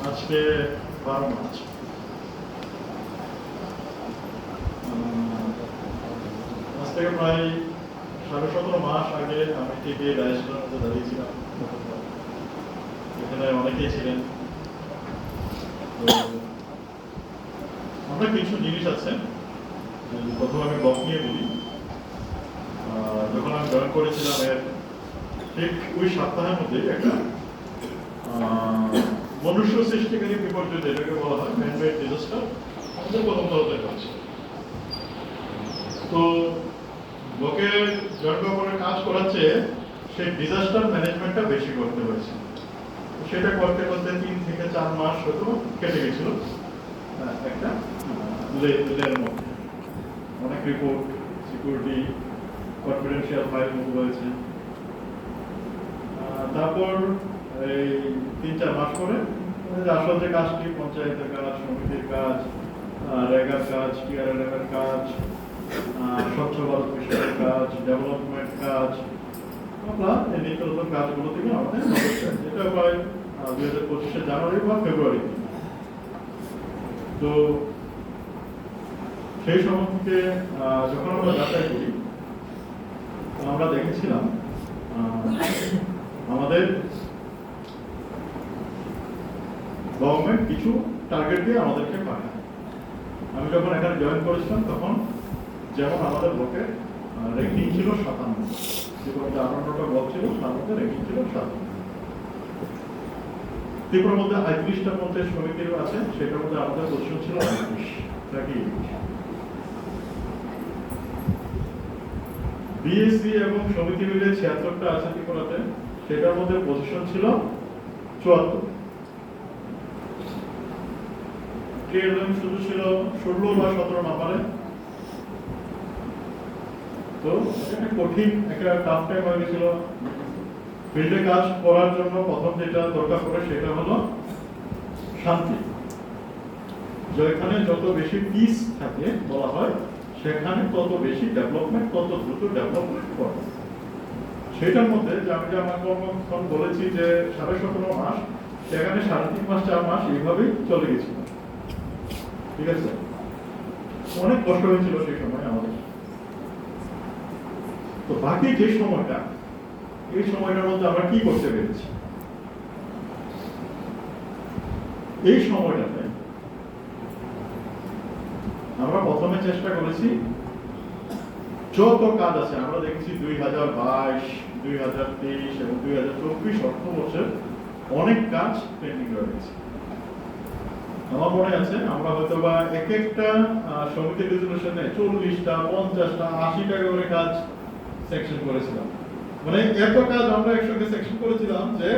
আজকে 12 মার্চ। আজ থেকে প্রায় 17.5 মাস আগে আমি ঠিক এই ডায়াসটার মধ্যে দাঁড়িয়েছিলাম। এখানে অনেকেই ছিলেন। তো আমরা কিছু জিনিস আছে, প্রথমে আমি ব্লক নিয়ে বলি। যখন আমি জয়েন করেছিলাম এর ঠিক ওই সপ্তাহের মধ্যে একটা মনুষ্য সৃষ্টিকারী বিপর্যয়, যেটাকে বলা হয় ম্যানমেড ডিজাস্টার, আমাদের প্রথম তরফে হচ্ছে। তো লোকে জয়েন করে কাজ করাচ্ছে, সেই ডিজাস্টার ম্যানেজমেন্টটা বেশি করতে হয়েছে। সেটা করতে করতে 3 থেকে 4 মাস হয়তো কেটে গেছিল একটা লের মধ্যে। অনেক report, security, confidential file move হয়েছে। তারপর এই 3-4 মাস পরে আসল যে কাজটি, পঞ্চায়েতের কাজ, সমিতির কাজ, রেগার কাজ, টিআরএলএম এর কাজ, স্বচ্ছ ভারত মিশনের কাজ, ডেভেলপমেন্ট কাজ, আমরা এই নিত্য নতুন কাজগুলো থেকে আমাদের যেটা প্রায় 2025 জানুয়ারি বা ফেব্রুয়ারি। তো সেই সময় থেকে যখন আমরা যাচাই করি, আমরা দেখেছিলাম আমাদের গভর্নমেন্ট কিছু টার্গেট দিয়ে আমাদেরকে পাঠায়। আমি যখন এখানে জয়েন করেছিলাম তখন যেমন আমাদের ব্লকে র্যাঙ্কিং ছিল 57, যেগুলো 58টা ব্লক ছিল, তার মধ্যে র্যাঙ্কিং ছিল 57। ত্রিপুরার মধ্যে 35টার মধ্যে সমিতির আছে, সেটার মধ্যে আমাদের পজিশন ছিল 38 নাকি। বিএসসি এবং সমিতি মিলে 76টা আছে ত্রিপুরাতে, সেটার মধ্যে পজিশন ছিল 74। টিএলএম শুধু ছিল 16 বা 17 নাম্বারে। তো একটা কঠিন, একটা টাফ টাইম হয়ে গেছিল। ফিল্ডে কাজ করার জন্য প্রথম যেটা দরকার পড়ে সেটা হলো শান্তি। যেখানে যত বেশি পিস থাকে বলা হয়, সেখানে তত বেশি ডেভেলপমেন্ট, তত দ্রুত ডেভেলপমেন্ট করে। সেটার মধ্যে যে আমি যে আমার কর্মক্ষণ বলেছি যে 17.5 মাস, সেখানে 3.5 মাস 4 মাস এইভাবেই চলে গেছিল। ঠিক আছে, অনেক কষ্ট হয়েছিল সেই সময় আমাদের। তো বাকি যে সময়টা, এই সময়টার মধ্যে আমরা কি করতে পেরেছি? এই সময়টাতে আমরা প্রথমে চেষ্টা করেছি যত কাজ আছে, আমরা দেখেছি 2022, 2023 এবং 2024 অর্থবর্ষের অনেক কাজ পেন্ডিং রয়েছে। আমার মনে আছে আমরা হয়তো বা এক একটা সমিতি রেজুলেশনে 40টা, 50টা, 80টা করে কাজ সেকশন করেছিলাম। মানে এত কাজ আমরা একসঙ্গে সেকশন করেছিলাম যে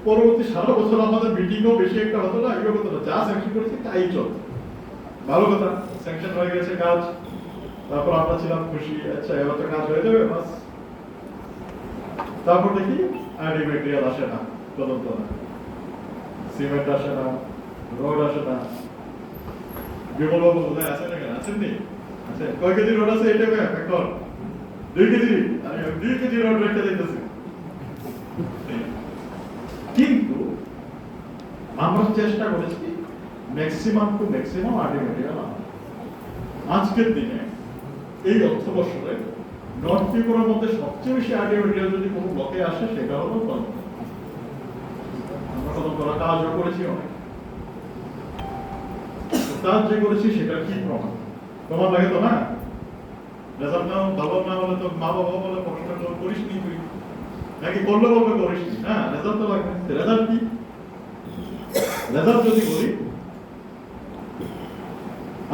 পরবর্তী সারা বছর আমাদের মিটিংও বেশি একটা হতো না, এগুলো হতো না, যা সেকশন করেছি তাই চলতো। ভালো কথা, সেকশন হয়ে গেছে কাজ। তারপর আমরা ছিলাম খুশি, আচ্ছা এবার তো কাজ হয়ে যাবে বাস। তারপর দেখি আইডি ম্যাটেরিয়াল আসে না, তদন্ত না, সিমেন্ট আসে না, রড আসে না। বিমল বাবু কোথায় আছেন? এখানে আছেন নি? আচ্ছা, কয় কেজি রড আছে এটা এখন? 2 কেজি। আমি 2 কেজি রড রেখে দিতেছি। কিন্তু আমরা চেষ্টা করেছি maximum to maximum ID material আনা। আজকের দিনে এই অর্থবর্ষে নর্থ ত্রিপুরার মধ্যে সবচেয়ে বেশি আইডি ম্যাটেরিয়াল যদি কোনো ব্লকে আসে, সেটা হলো কলম। আমরা কলম করা কাজও করেছি অনেক। কাজ যে করেছি সেটা কি প্রমাণ? প্রমাণ লাগে তো না? রেজাল্ট না ভালো না হলে তো মা বাবা বলে পড়াশোনা করিস নি তুই, নাকি করলে বলবে করিস নি। হ্যাঁ, রেজাল্ট তো লাগবে। রেজাল্ট কি? রেজাল্ট যদি বলি,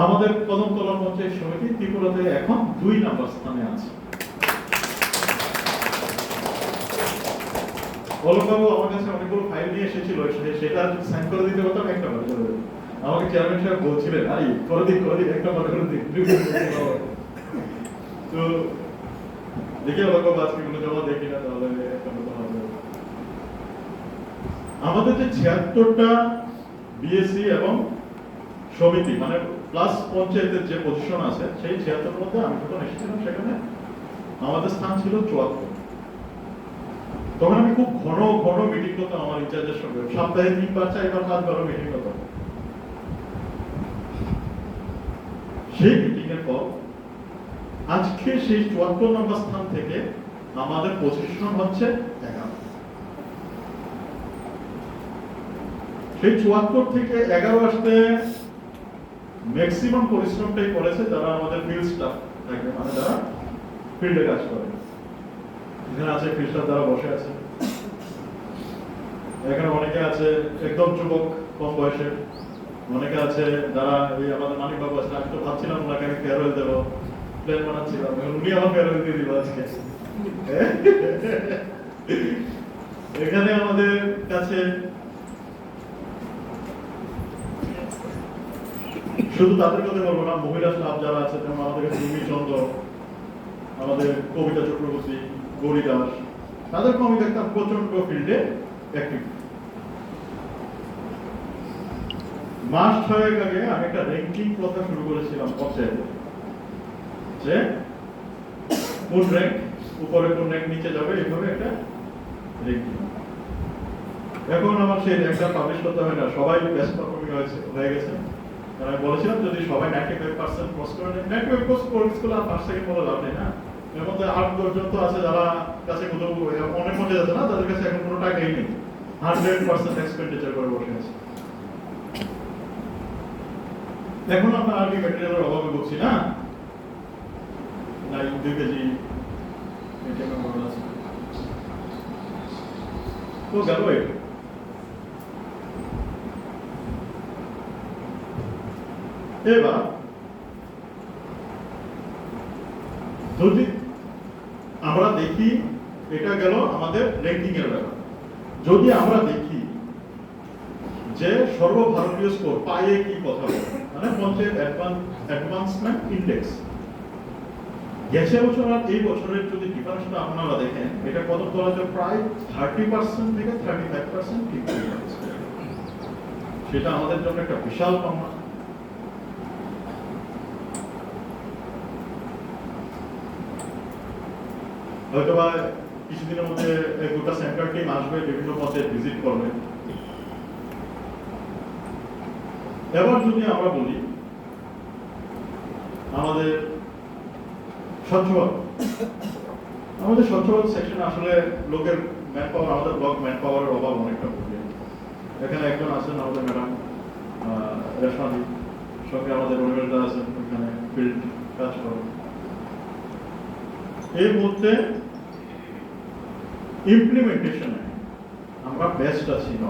আমাদের কদমতলা পঞ্চায়েত সমিতি ত্রিপুরাতে এখন 2 নম্বর স্থানে আছে। অলকবাবু আমার কাছে অনেকগুলো ফাইল নিয়ে এসেছিল, সেটা সাইন করে দিতে পারতাম একটা বার করে। আমাকে চেয়ারম্যান সাহেব বলছিলেন, আই করে দিন একটা বার করে দিন। তো দেখি অলকবাবু আজকে কোনো জমা দেখি না, তাহলে একটা মতো হবে। আমাদের যে 76টা বিএসসি এবং সমিতি মানে প্লাস পঞ্চায়েতের যে পজিশন আছে, সেই 76 মধ্যে আমি যখন এসেছিলাম সেখানে আমাদের স্থান ছিল 74। তখন আমি খুব ঘন ঘন মিটিং করতাম আমার ইনচার্জের সঙ্গে, সপ্তাহে 3 বার 4 বার 5 বার মিটিং করতাম। সেই মিটিং এর পর আজকে সেই 74 নম্বর স্থান থেকে আমাদের পজিশন হচ্ছে 11। সেই 74 থেকে 11 আসতে ম্যাক্সিমাম পরিশ্রমটাই করেছে যারা আমাদের ফিল্ড স্টাফ থাকে, মানে যারা ফিল্ডে কাজ করে। এখানে আছে ফিল্ড স্টাফ যারা বসে আছে, এখানে অনেকে আছে একদম যুবক কম বয়সের, অনেকে আছে যারা এই আমাদের মানিক বাবু আছে। আমি তো ভাবছিলাম ওনাকে আমি ফেয়ারওয়েল দেবো, প্ল্যান বানাচ্ছিলাম, উনি আমার ফেয়ারওয়েল দিয়ে দিল আজকে। এখানে আমাদের কাছে শুধু তাদের কথা বলবো না, মহিলা স্টাফ যারা আছে, যেমন আমাদের কাছে রুমি চন্দ্র, আমাদের কবিতা চক্রবর্তী, গৌরী দাস, তাদেরকে আমি দেখতাম প্রচন্ড ফিল্ডে অ্যাক্টিভ। মাস 6 আগে আমি একটা র্যাঙ্কিং কথা শুরু করেছিলাম পঞ্চায়েতে, যে কোন র্যাঙ্ক উপরে কোন র্যাঙ্ক নিচে যাবে, এইভাবে একটা র্যাঙ্কিং। এখন আমার সেই র্যাঙ্কটা পাবলিশ করতে হয় না, সবাই বেস্ট পারফর্মিং হয়ে গেছে। আমি বলেছিলাম যদি সবাই 95% ক্রস করে নেয়, 95 ক্রস করলে আর 5 সেকেন্ড বলে লাভ নেই না। এর মধ্যে 8 জন তো আছে যারা কাছে কোথাও অনেক মধ্যে যাচ্ছে না, তাদের কাছে এখন কোনো টাকাই নেই, 100% এক্সপেন্ডিচার করে বসে আছে। এখন আমরা আর্মি ম্যাটেরিয়ালের অভাবে ভুগছি না, নাই 2 কেজি মেটেরিয়াল মডেল আছে তো গেল। এবার যদি আমরা দেখি, এটা গেল আমাদের র্যাঙ্কিং এর ব্যাপার। যদি আমরা দেখি যে সর্বভারতীয় স্কোর পায়ে কি কথা বলে, মানে পঞ্চায়েত অ্যাডভান্সমেন্ট ইন্ডেক্স, গেছে বছর আর এই বছরের যদি ডিফারেন্সটা আপনারা দেখেন, এটা কত বলা যায়, প্রায় 30% থেকে 35% ঠিক হয়ে যাচ্ছে। সেটা আমাদের জন্য একটা বিশাল পাওনা। হয়তোবা কিছুদিনের মধ্যে গোটা সেন্ট্রাল টিম আসবে, বিভিন্ন পথে ভিজিট করবে। এবার যদি আমরা বলি আমাদের স্বচ্ছ ভারত, আমাদের স্বচ্ছ ভারত সেকশনে আসলে লোকের ম্যান পাওয়ার, আমাদের ব্লক ম্যান পাওয়ারের অভাব অনেকটা পড়বে। এখানে একজন আছেন আমাদের ম্যাডাম রেশমাদি, সঙ্গে আমাদের অনিমেশদা আছেন, এখানে ফিল্ড কাজ করেন। এর মধ্যে ইমপ্লিমেন্টেশনে আমরা বেস্ট আছি না।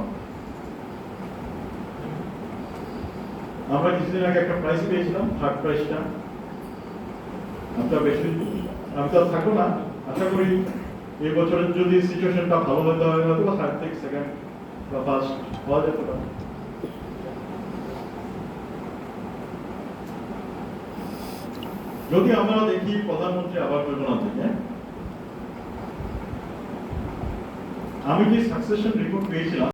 আমরা কিছুদিন আগে একটা প্রাইজ পেয়েছিলাম, থার্ড প্রাইজটা। আমি তো থাকবো না, আশা করি এই বছরের যদি সিচুয়েশনটা ভালো হতে হয়, হয়তো বা থার্ড থেকে সেকেন্ড বা ফার্স্ট হওয়া যেতে পারে। যদি আমরা দেখি প্রধানমন্ত্রী আবাস যোজনা থেকে, আমি যে সাকসেশন রিপোর্ট পেয়েছিলাম